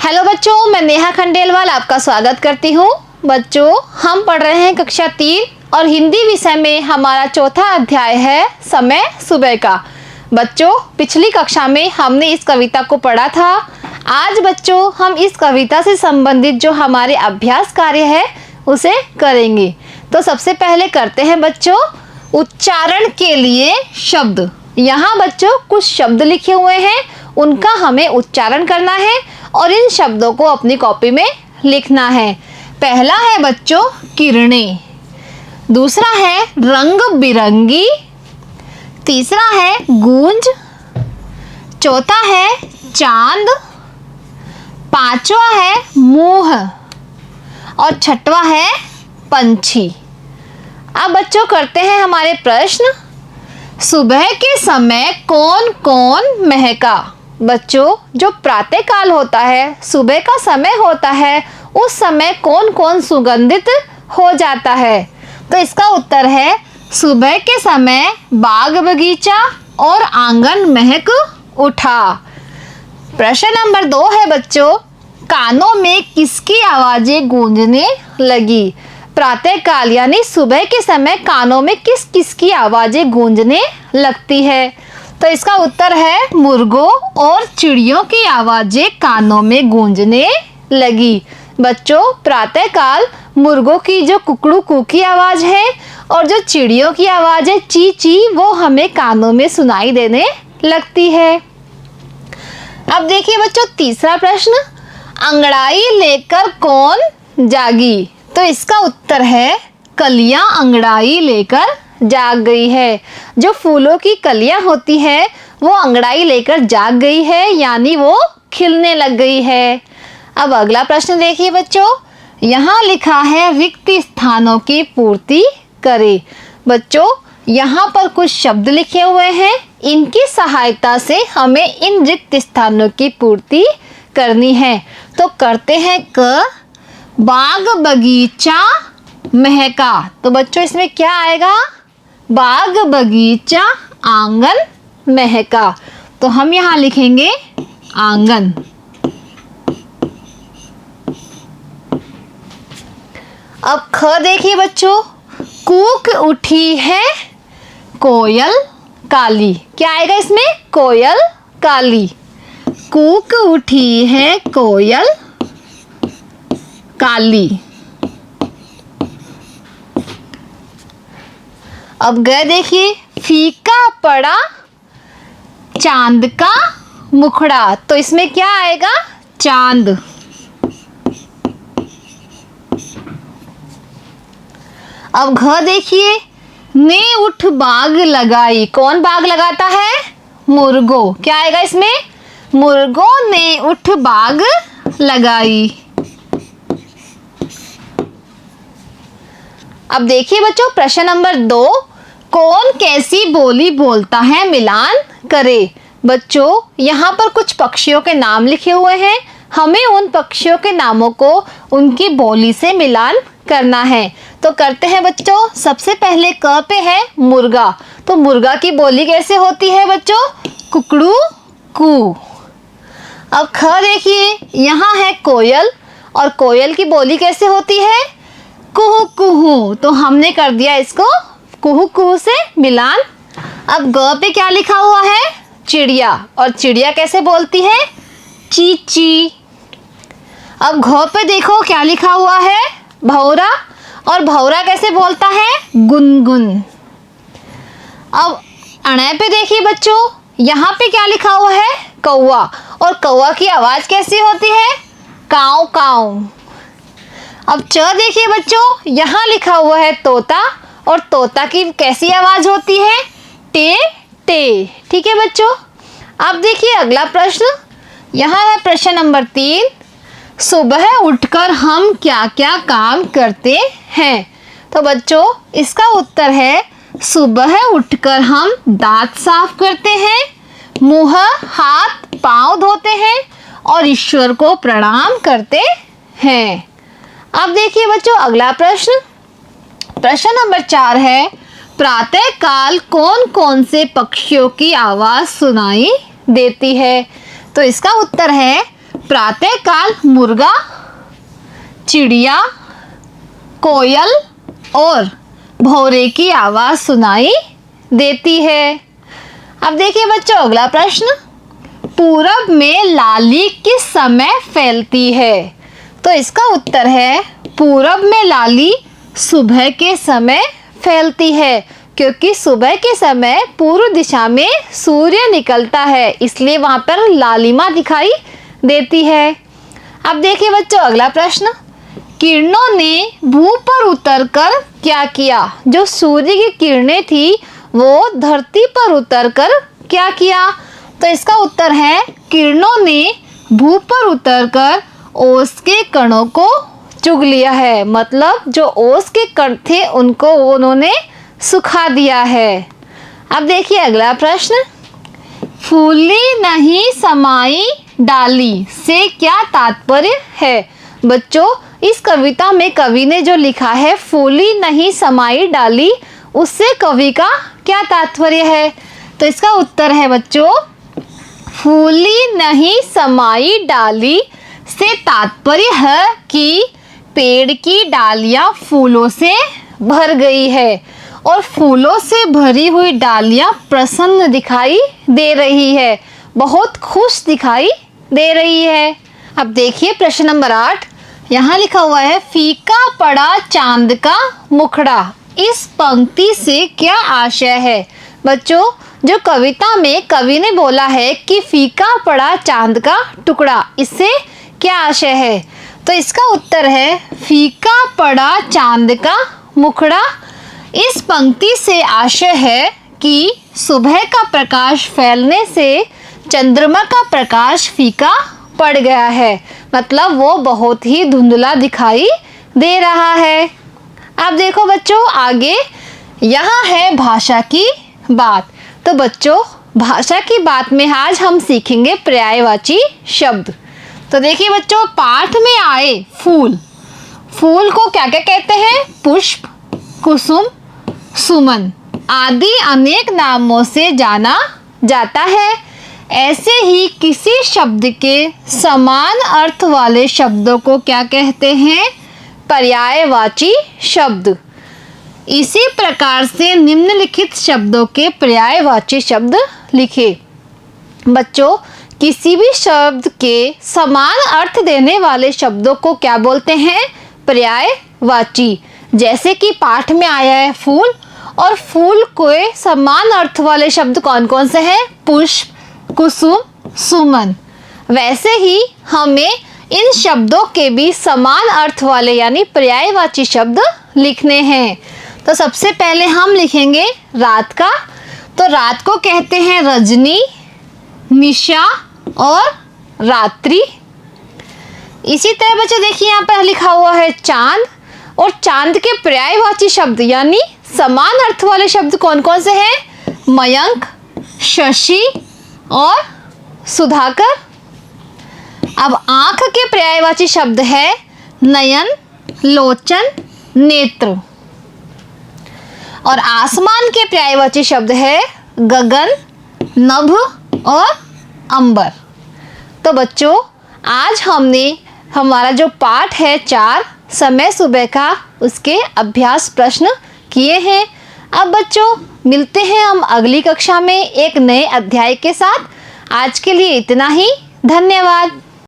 Hello बच्चों, मैं नेहा खंडेलवाल आपका स्वागत करती हूँ। बच्चों, हम पढ़ रहे हैं कक्षा 3 और हिंदी विषय में हमारा चौथा अध्याय है समय सुबह का। बच्चों, पिछली कक्षा में हमने इस कविता को पढ़ा था। आज बच्चों हम इस कविता से संबंधित जो हमारे अभ्यास कार्य है उसे करेंगे। तो सबसे पहले करते हैं बच्चों उच्चारण के लिए शब्द। यहाँ बच्चों कुछ शब्द लिखे हुए हैं, उनका हमें उच्चारण करना है और इन शब्दों को अपनी कॉपी में लिखना है। पहला है बच्चों किरणें, दूसरा है रंग बिरंगी, तीसरा है गूंज, चौथा है चांद, पांचवा है मुंह और छठवा है पंछी। अब बच्चों करते हैं हमारे प्रश्न। सुबह के समय कौन कौन महका। बच्चों, जो प्रातः काल होता है, सुबह का समय होता है, उस समय कौन कौन सुगंधित हो जाता है। तो इसका उत्तर है सुबह के समय बाग बगीचा और आंगन महक उठा। प्रश्न नंबर 2 है बच्चों कानों में किसकी आवाजें गूंजने लगी। प्रातः काल यानी सुबह के समय कानों में किस किस की आवाजें गूंजने लगती है। तो इसका उत्तर है मुर्गों और चिड़ियों की आवाजें कानों में गूंजने लगी। बच्चों, प्रातः काल मुर्गों की जो कुकड़ू कू की आवाज है और जो चिड़ियों की आवाज है ची ची, वो हमें कानों में सुनाई देने लगती है। अब देखिए बच्चों तीसरा प्रश्न, अंगड़ाई लेकर कौन जागी। तो इसका उत्तर है कलियां अंगड़ाई लेकर जाग गई है। जो फूलों की कलियां होती है वो अंगड़ाई लेकर जाग गई है, यानी वो खिलने लग गई है। अब अगला प्रश्न देखिए बच्चों, यहाँ लिखा है रिक्त स्थानों की पूर्ति करे। बच्चों, यहाँ पर कुछ शब्द लिखे हुए हैं, इनकी सहायता से हमें इन रिक्त स्थानों की पूर्ति करनी है। तो करते हैं क, बाग बगीचा महका। तो बच्चों इसमें क्या आएगा, बाग बगीचा आंगन महका। तो हम यहाँ लिखेंगे आंगन। अब ख देखिए बच्चों, कूक उठी है कोयल काली। क्या आएगा इसमें, कोयल काली। कूक उठी है कोयल काली। अब गए देखिए, फीका पड़ा चांद का मुखड़ा। तो इसमें क्या आएगा, चांद। अब घ देखिए, ने उठ बाग लगाई। कौन बाग लगाता है, मुर्गो। क्या आएगा इसमें, मुर्गों ने उठ बाग लगाई। अब देखिए बच्चों प्रश्न नंबर 2, कौन कैसी बोली बोलता है मिलान करे। बच्चों, यहाँ पर कुछ पक्षियों के नाम लिखे हुए हैं, हमें उन पक्षियों के नामों को उनकी बोली से मिलान करना है। तो करते हैं बच्चों। सबसे पहले क पे है मुर्गा। तो मुर्गा की बोली कैसे होती है बच्चों, कुकड़ू कू। अब ख देखिए, यहाँ है कोयल और कोयल की बोली कैसे होती है, कुहू कुहू। तो हमने कर दिया इसको कुहू कुहू से मिलान। अब ग पे क्या लिखा हुआ है, चिड़िया, और चिड़िया कैसे बोलती है, ची ची। अब घ पे देखो क्या लिखा हुआ है, भौरा, और भौरा कैसे बोलता है, गुनगुन। अब अणे पे देखिए बच्चों, यहाँ पे क्या लिखा हुआ है, कौवा, और कौवा की आवाज कैसी होती है, काऊ काऊ। अब च देखिए बच्चों, यहाँ लिखा हुआ है तोता, और तोता की कैसी आवाज होती है, टे टे। ठीक है बच्चों। अब देखिए अगला प्रश्न, यहाँ है प्रश्न नंबर 3, सुबह उठकर हम क्या क्या काम करते हैं। तो बच्चों इसका उत्तर है सुबह उठकर हम दांत साफ करते हैं, मुंह हाथ पांव धोते हैं और ईश्वर को प्रणाम करते हैं। अब देखिए बच्चों अगला प्रश्न, प्रश्न नंबर 4 है, प्रातः काल कौन कौन से पक्षियों की आवाज सुनाई देती है। तो इसका उत्तर है प्रातःकाल मुर्गा, चिड़िया, कोयल और भौरे की आवाज सुनाई देती है। अब देखिए बच्चों अगला प्रश्न, पूरब में लाली किस समय फैलती है? तो इसका उत्तर है पूरब में लाली सुबह के समय फैलती है, क्योंकि सुबह के समय पूर्व दिशा में सूर्य निकलता है, इसलिए वहां पर लालिमा दिखाई देती है। अब देखिए बच्चों अगला प्रश्न, किरणों ने भू पर उतरकर क्या किया? जो सूर्य की किरणें थी वो धरती पर उतरकर क्या किया? तो इसका उत्तर है किरणों ने भू पर उतरकर ओस के कणों को चुग लिया है, मतलब जो ओस के कण थे उनको उन्होंने सुखा दिया है। अब देखिए अगला प्रश्न, फूली नहीं समाई डाली से क्या तात्पर्य है? बच्चों इस कविता में कवि ने जो लिखा है फूली नहीं समाई डाली, उससे कवि का क्या तात्पर्य है? तो इसका उत्तर है बच्चों, फूली नहीं समाई डाली से तात्पर्य है कि पेड़ की डालियां फूलों से भर गई है और फूलों से भरी हुई डालियां प्रसन्न दिखाई दे रही है, बहुत खुश दिखाई दे रही है। अब देखिए प्रश्न नंबर 8, यहाँ लिखा हुआ है फीका पड़ा चांद का मुखड़ा, इस पंक्ति से क्या आशय है? बच्चों जो कविता में कवि ने बोला है कि फीका पड़ा चांद का टुकड़ा, इससे क्या आशय है? तो इसका उत्तर है फीका पड़ा चांद का मुखड़ा, इस पंक्ति से आशय है कि सुबह का प्रकाश फैलने से चंद्रमा का प्रकाश फीका पड़ गया है, मतलब वो बहुत ही धुंधला दिखाई दे रहा है। अब देखो बच्चों आगे यहाँ है भाषा की बात। तो बच्चों भाषा की बात में आज हम सीखेंगे पर्यायवाची शब्द। तो देखिए बच्चों पाठ में आए फूल, फूल को क्या क्या कहते हैं? पुष्प, कुसुम, सुमन आदि अनेक नामों से जाना जाता है। ऐसे ही किसी शब्द के समान अर्थ वाले शब्दों को क्या कहते हैं? पर्यायवाची शब्द। इसी प्रकार से निम्नलिखित शब्दों के पर्यायवाची शब्द लिखे। बच्चों किसी भी शब्द के समान अर्थ देने वाले शब्दों को क्या बोलते हैं? पर्यायवाची। जैसे कि पाठ में आया है फूल, और फूल के समान अर्थ वाले शब्द कौन कौन से हैं? पुष्प, कुसुम, सुमन। वैसे ही हमें इन शब्दों के भी समान अर्थ वाले यानी पर्यायवाची शब्द लिखने हैं। तो सबसे पहले हम लिखेंगे रात का। तो रात को कहते हैं रजनी, निशा और रात्रि। इसी तरह बच्चों देखिए यहाँ पर लिखा हुआ है चांद, और चांद के पर्यायवाची शब्द यानी समान अर्थ वाले शब्द कौन कौन से हैं? मयंक, शशि और सुधाकर। अब आंख के पर्यायवाची शब्द है नयन, लोचन, नेत्र। और आसमान के पर्यायवाची शब्द है गगन, नभ और अंबर। तो बच्चों आज हमने हमारा जो पाठ है 4 समय सुबह का, उसके अभ्यास प्रश्न किए हैं। अब बच्चों मिलते हैं हम अगली कक्षा में एक नए अध्याय के साथ। आज के लिए इतना ही, धन्यवाद।